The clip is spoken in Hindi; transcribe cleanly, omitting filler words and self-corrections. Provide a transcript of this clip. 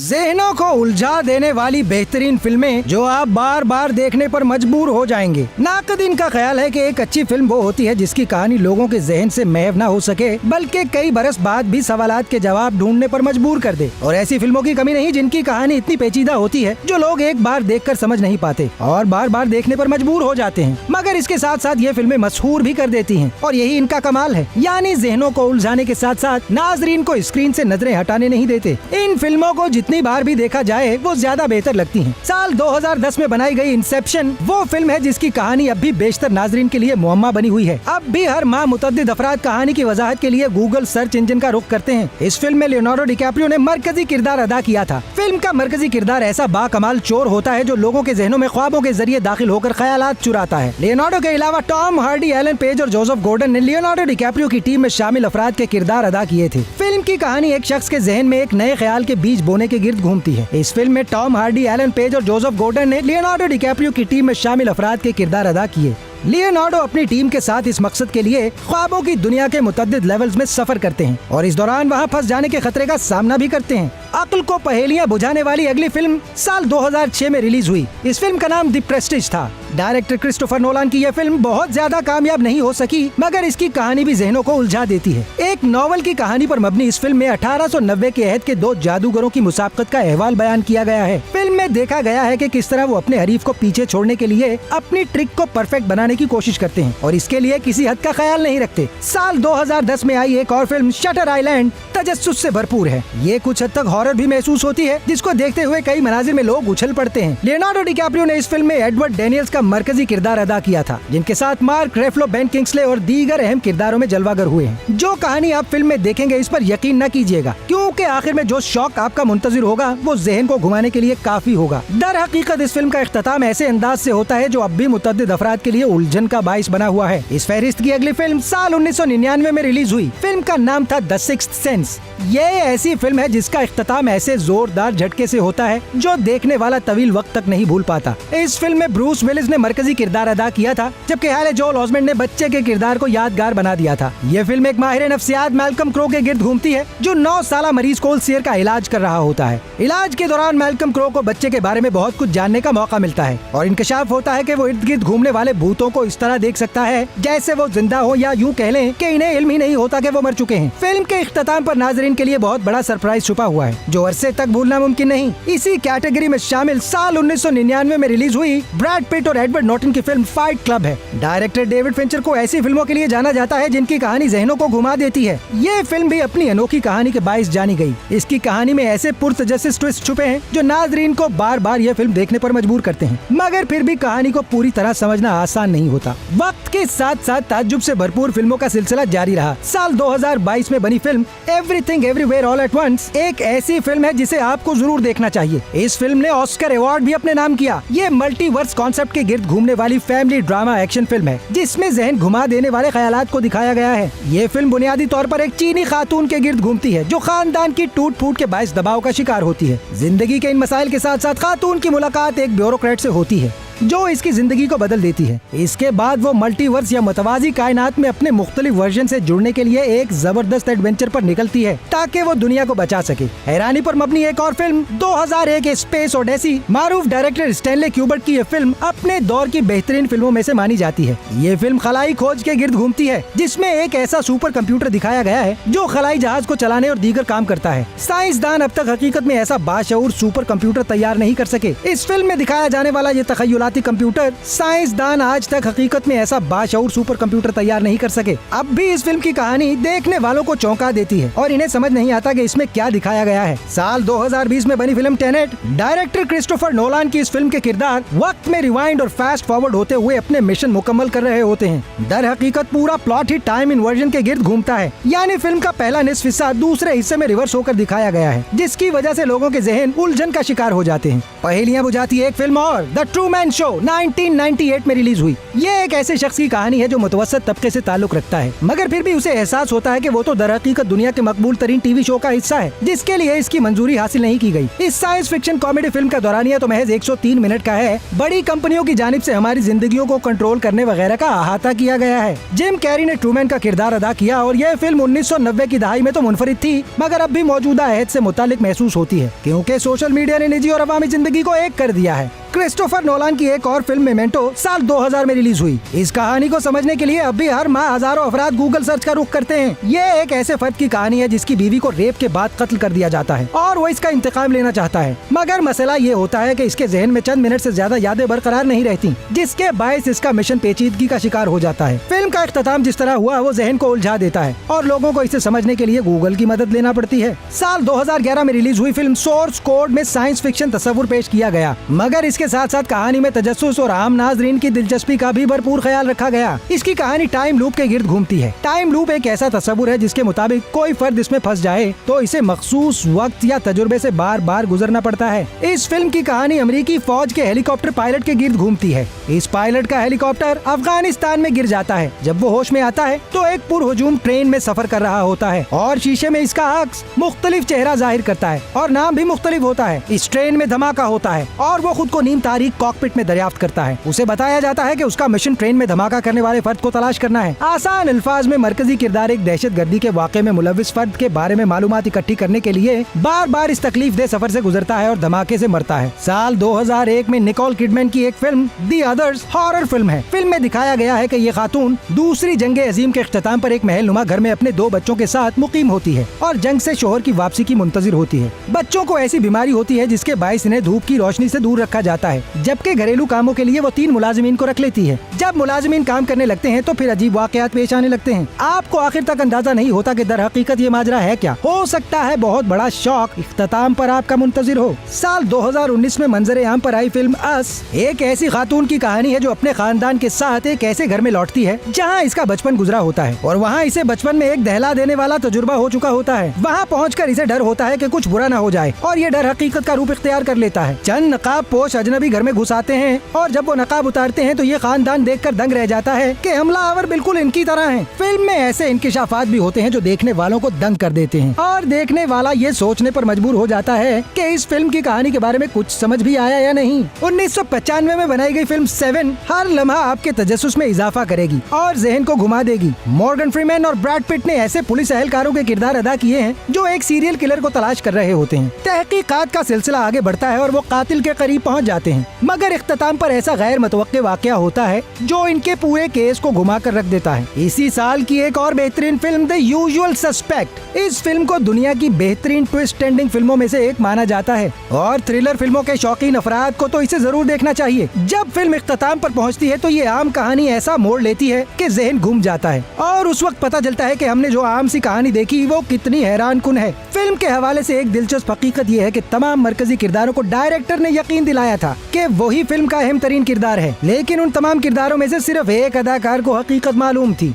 ज़हनों को उलझा देने वाली बेहतरीन फिल्में जो आप बार बार देखने पर मजबूर हो जाएंगे। नाक़दीन का ख्याल है कि एक अच्छी फिल्म वो होती है जिसकी कहानी लोगों के जहन से महव न हो सके बल्कि कई बरस बाद भी सवालात के जवाब ढूंढने पर मजबूर कर दे। और ऐसी फिल्मों की कमी नहीं जिनकी कहानी इतनी पेचीदा होती है जो लोग एक बार देखकर समझ नहीं पाते और बार बार देखने पर मजबूर हो जाते हैं, मगर इसके साथ साथ ये फिल्में मशहूर भी कर देती हैं और यही इनका कमाल है। यानी जहनों को उलझाने के साथ साथ नाजरीन को स्क्रीन से नजरें हटाने नहीं देते। इन फिल्मों को जितनी बार भी देखा जाए वो ज्यादा बेहतर लगती हैं। साल 2010 में बनाई गई इंसेप्शन वो फिल्म है जिसकी कहानी अब भी बेशतर नाजरीन के लिए मुअम्मा बनी हुई है। अब भी हर माह मुतअद्दिद अफराद कहानी की वजाहत के लिए गूगल सर्च इंजन का रुख करते हैं। इस फिल्म में लियोनार्डो डिकैप्रियो ने मरकजी किरदार अदा किया था। फिल्म का मरकजी किरदार ऐसा बाकमाल चोर होता है जो लोगों के जहनों में ख्वाबों के जरिए दाखिल होकर ख्यालात चुराता है। लियोनार्डो के अलावा टॉम हार्डी, एलन पेज और जोसेफ गॉर्डन ने लियोनार्डो डिकैप्रियो की टीम में शामिल अफराद के किरदार अदा किए थे। फिल्म की कहानी एक शख्स के जहन में एक नए ख्याल के बीज बोने के गिर्द घूमती है। इस फिल्म में टॉम हार्डी, एलन पेज और जोसेफ गॉर्डन ने लियोनार्डो डिकैप्रियो की टीम में शामिल अफराद के किरदार अदा किए। लियोनार्डो अपनी टीम के साथ इस मकसद के लिए ख्वाबों की दुनिया के मुतअद्दिद लेवल्स में सफर करते हैं और इस दौरान वहां फंस जाने के खतरे का सामना भी करते हैं। अक्ल को पहेलियां बुझाने वाली अगली फिल्म साल 2006 में रिलीज हुई। इस फिल्म का नाम द प्रेस्टीज था। डायरेक्टर क्रिस्टोफर नोलान की यह फिल्म बहुत ज्यादा कामयाब नहीं हो सकी, मगर इसकी कहानी भी जहनों को उलझा देती है। एक नॉवल की कहानी पर मबनी इस फिल्म में 1890 के अहद के दो जादूगरों की मुसाबकत का अहवाल बयान किया गया है। फिल्म में देखा गया है कि किस तरह वो अपने हरीफ को पीछे छोड़ने के लिए अपनी ट्रिक को परफेक्ट बनाने की कोशिश करते हैं और इसके लिए किसी हद का ख्याल नहीं रखते। साल 2010 में आई एक और फिल्म शटर आइलैंड तजस्सुस से भरपूर है। ये कुछ हद तक हॉरर भी महसूस होती है जिसको देखते हुए कई मनाजिर में लोग उछल पड़ते हैं। लियोनार्डो डिकैप्रियो ने इस फिल्म में एडवर्ड डैनियल्स का मरकजी किरदार अदा किया था, जिनके साथ मार्क रेफलो, बेन किंग्सले और दीगर अहम किरदारों में जलवागर हुए हैं। जो कहानी आप फिल्म में देखेंगे इस पर यकीन न कीजिएगा, क्योंकि आखिर में जो शौक आपका मुंतजिर होगा वो जहन को घुमाने के लिए काफी होगा। दर हकीकत इस फिल्म का इख्तिताम ऐसे अंदाज से होता है जो अब भी मुतअद्दिद अफराद के लिए उलझन का बाइस बना हुआ है। इस फहरिस्त की अगली फिल्म साल 1999 में रिलीज हुई। फिल्म का नाम था द सिक्स्थ सेंस। ये ऐसी फिल्म है जिसका इख्तिताम ऐसे जोरदार झटके से होता है जो देखने वाला तवील वक्त तक नहीं भूल पाता। इस फिल्म में ब्रूस विलिस ने मरकजी किरदार अदा किया था, जबकि हाले जोल ऑस्मेंड ने बच्चे के किरदार को यादगार बना दिया था। ये फिल्म एक माहिर नफ्सियात मैल्कम क्रो के गिर्द घूमती है जो 9 साल मरीज को उल्सियर का इलाज कर रहा होता है। इलाज के दौरान मैल्कम क्रो को बच्चे के बारे में बहुत कुछ जानने का मौका मिलता है और इंकशाफ होता है कि वो इर्द गिर्द घूमने वाले भूतों को इस तरह देख सकता है जैसे वो जिंदा हो, या यूं कह लें कि इन्हें इल्म ही नहीं होता कि वो मर चुके हैं। फिल्म के इख्तिताम पर नाजरीन के लिए बहुत बड़ा सरप्राइज छुपा हुआ है जो अरसे तक भूलना मुमकिन नहीं। इसी कैटेगरी में शामिल साल 1999 में रिलीज हुई ब्रैड पिट और एडवर्ड नॉर्टन की फिल्म फाइट क्लब है। डायरेक्टर डेविड फिंचर को ऐसी फिल्मों के लिए जाना जाता है जिनकी कहानी जहनों को घुमा देती है। ये फिल्म भी अपनी अनोखी कहानी के बाइस जानी गई। इसकी कहानी में ऐसे पुरतजस्सिस ट्विस्ट छुपे हैं जो नाजरीन को बार बार ये फिल्म देखने पर मजबूर करते हैं, मगर फिर भी कहानी को पूरी तरह समझना आसान नहीं होता। वक्त के साथ साथ ताज्जुब से भरपूर फिल्मों का सिलसिला जारी रहा। साल 2022 में बनी film everything everywhere all at once एक ऐसी फिल्म है जिसे आपको जरूर देखना चाहिए। इस फिल्म ने ऑस्कर अवार्ड भी अपने नाम किया। ये मल्टीवर्स कॉन्सेप्ट के गिर्द घूमने वाली फैमिली ड्रामा एक्शन फिल्म है जिसमें जहन घुमा देने वाले ख्यालात को दिखाया गया है। ये फिल्म बुनियादी तौर पर एक चीनी खातून के गिर्द घूमती है जो खानदान की टूट फूट के बायस दबाव का शिकार होती है। जिंदगी के इन मसाइल के साथ साथ खातून की मुलाकात एक ब्यूरोक्रेट से होती है जो इसकी जिंदगी को बदल देती है। इसके बाद वो मल्टीवर्स या मतवाजी कायनात में अपने मुख्तलिफ वर्जन से जुड़ने के लिए एक जबरदस्त एडवेंचर पर निकलती है ताकि वो दुनिया को बचा सके। हैरानी पर मबनी एक और फिल्म 2001 स्पेस ओडेसी, मारूफ डायरेक्टर स्टैनले क्यूबर्ट की ये फिल्म अपने दौर की बेहतरीन फिल्मों में से मानी जाती है। ये फिल्म खलाई खोज के गिर्द घूमती है जिसमें एक ऐसा सुपर कंप्यूटर दिखाया गया है जो खलाई जहाज को चलाने और दीगर काम करता है। साइंसदान अब तक हकीकत में ऐसा बाशऊर सुपर कंप्यूटर तैयार नहीं कर सके। इस फिल्म में दिखाया जाने वाला ये तखय्युलाती कंप्यूटर साइंसदान आज तक हकीकत में ऐसा बाशऊर सुपर कंप्यूटर तैयार नहीं कर सके। अब भी इस फिल्म की कहानी देखने वालों को चौंका देती है और इन्हें समझ नहीं आता कि इसमें क्या दिखाया गया है। साल 2020 में बनी film Tenet, director Christopher Nolan की इस फिल्म के किरदार वक्त में रिवाइंड और फास्ट फॉरवर्ड होते हुए अपने मिशन मुकम्मल कर रहे होते हैं। दर हकीकत पूरा प्लॉट ही टाइम इन्वर्जन के गिर्द घूमता है, यानी फिल्म का पहला निस्फ हिस्सा दूसरे हिस्से में रिवर्स होकर दिखाया गया है जिसकी वजह से लोगों के जहन उलझन का शिकार हो जाते हैं। पहेलियां बुझाती है एक फिल्म और द ट्रूमैन शो 1998 में रिलीज हुई। ये एक ऐसे शख्स की कहानी है जो मुतवस्सित तबके से ताल्लुक रखता है, मगर फिर भी उसे एहसास होता है कि वो तो दरहकीकत दुनिया के मकबूल तरीन टीवी शो का हिस्सा है, जिसके लिए इसकी मंजूरी हासिल नहीं की गई। इस साइंस फिक्शन कॉमेडी फिल्म का दौरानिया तो महज 103 मिनट का है। बड़ी कंपनियों की जानिब से हमारी जिंदगियों को कंट्रोल करने वगैरह का अहाता किया गया है। जिम कैरी ने ट्रूमैन का किरदार अदा किया और यह फिल्म 1990 की दहाई में तो मुनफरिद थी, मगर अब भी मौजूदा अहद से मुतालिक महसूस होती है, क्योंकि सोशल मीडिया ने निजी और अवामी जिंदगी को एक कर दिया है। क्रिस्टोफर नोलान की एक और फिल्म मेमेंटो साल 2000 में रिलीज हुई। इस कहानी को समझने के लिए अब भी हर माह हजारों अफराद गूगल सर्च का रुख करते हैं। ये एक ऐसे फर्द की कहानी है जिसकी बीवी को रेप के बाद कत्ल कर दिया जाता है और वो इसका इंतकाम लेना चाहता है, मगर मसला ये होता है कि इसके जहन में चंद मिनट से ज्यादा यादें बरकरार नहीं रहती, जिसके बायस इसका मिशन पेचीदगी का शिकार हो जाता है। फिल्म का इख्तिताम जिस तरह हुआ वो जहन को उलझा देता है और लोगों को इसे समझने के लिए गूगल की मदद लेना पड़ती है। साल 2011 में रिलीज हुई फिल्म सोर्स कोड में साइंस फिक्शन तस्वुर पेश किया गया, मगर इसके साथ साथ कहानी में तजस्सुस और आम नाजरीन की दिलचस्पी का भी भरपूर ख्याल रखा गया। इसकी कहानी टाइम लूप के गिर्द घूमती है। टाइम लूप एक ऐसा तस्वुर है जिसके मुताबिक कोई फर्द इसमें फंस जाए तो इसे मखसूस वक्त या तजुर्बे से बार बार गुजरना पड़ता है। इस फिल्म की कहानी अमेरिकी फौज के हेलीकॉप्टर पायलट के गिर्द घूमती है। इस पायलट का हेलीकॉप्टर अफगानिस्तान में गिर जाता है। जब वो होश में आता है तो एक पुरहुजूम ट्रेन में सफर कर रहा होता है और शीशे में इसका अक्स मुख्तलिफ चेहरा जाहिर करता है और नाम भी मुख्तलिफ होता है। इस ट्रेन में धमाका होता है और वो खुद को नीम तारीख कॉकपिट में दरियाफ्त करता है। उसे बताया जाता है कि उसका मिशन ट्रेन में धमाका करने वाले फर्द को तलाश करना है। आसान अल्फाज में मरकजी किरदार एक दहशतगर्दी के वाक़े में मुलविस फर्द के बारे में मालूमात इकट्ठी करने के लिए बार बार इस तकलीफ दे सफर से गुजरता है और धमाके से मरता है। साल 2001 में निकोल किडमैन की एक film the others horror film है। फिल्म में दिखाया गया है कि ये खातून दूसरी जंग अजीम के इख्तिताम पर एक महल नुमा घर में अपने 2 बच्चों के साथ मुकीम होती है और जंग से शोहर की वापसी की मुंतजिर होती है। बच्चों को ऐसी बीमारी होती है जिसके बायस इन्हें धूप की रोशनी से दूर रखा जाता है, जबकि घरेलू कामों के लिए वो 3 मुलाजिमीन को रख लेती है। जब मुलाजिमीन काम करने लगते हैं तो फिर अजीब वाकयात पेश आने लगते हैं। आपको आखिर तक अंदाजा नहीं होता कि दर हकीकत ये माजरा है क्या। हो सकता है बहुत बड़ा शौक इख्तिताम पर आपका मुंतजिर हो। साल 2019 में मंजर आम पर आई फिल्म अस एक ऐसी खातून की कहानी है जो अपने खानदान के साथ एक ऐसे घर में लौटती है जहाँ इसका बचपन गुजरा होता है और वहाँ इसे बचपन में एक दहला देने वाला तजुर्बा हो चुका होता है। वहाँ पहुँचकर इसे डर होता है कि कुछ बुरा न हो जाए और ये डर हकीकत का रूप इख्तियार कर लेता है। चंद नकाब पोश अजनबी घर में घुस आते हैं और जब वो नकाब उतारते हैं तो ये खानदान देखकर दंग रह जाता है कि हमलावर बिल्कुल इनकी तरह हैं। फिल्म में ऐसे इंकिशाफात भी होते हैं जो देखने वालों को दंग कर देते हैं और देखने वाला ये सोचने पर मजबूर हो जाता है कि इस फिल्म की कहानी के बारे में कुछ समझ भी आया या नहीं। 1995 में बनाई गई फिल्म 7 हर लम्हा आपके तजस्सुस में इजाफा करेगी और जहन को घुमा देगी। मॉर्गन फ्रीमैन और ब्रैड पिट ने ऐसे पुलिस एहलकारों के किरदार अदा किए हैं जो एक सीरियल किलर को तलाश कर रहे होते हैं। तहकीकात का सिलसिला आगे बढ़ता है और वो कातिल के करीब पहुंच जाते हैं, मगर इख्तिताम पर ऐसा गैर मुतवक्के वाकया होता है जो इनके पूरे केस को घुमा कर रख देता है। इसी साल की एक और बेहतरीन फिल्म द यूजुअल सस्पेक्ट। इस फिल्म को दुनिया की बेहतरीन ट्विस्ट एंडिंग फिल्मों में से एक माना जाता है और थ्रिलर फिल्मों के शौकीन अफराद को तो इसे जरूर देखना चाहिए। जब फिल्म इख्तिताम पर पहुंचती है तो ये आम कहानी ऐसा मोड़ लेती है कि जहन घूम जाता है और उस वक्त पता चलता है कि हमने जो आम सी कहानी देखी वो कितनी हैरान कुन है। फिल्म के हवाले से एक दिलचस्प हकीकत ये है कि तमाम मरकजी किरदारों को डायरेक्टर ने यकीन दिलाया था कि वही फिल्म का अहम तरीन किरदार है, लेकिन उन तमाम किरदारों में से सिर्फ एक अदाकार को हकीकत मालूम थी।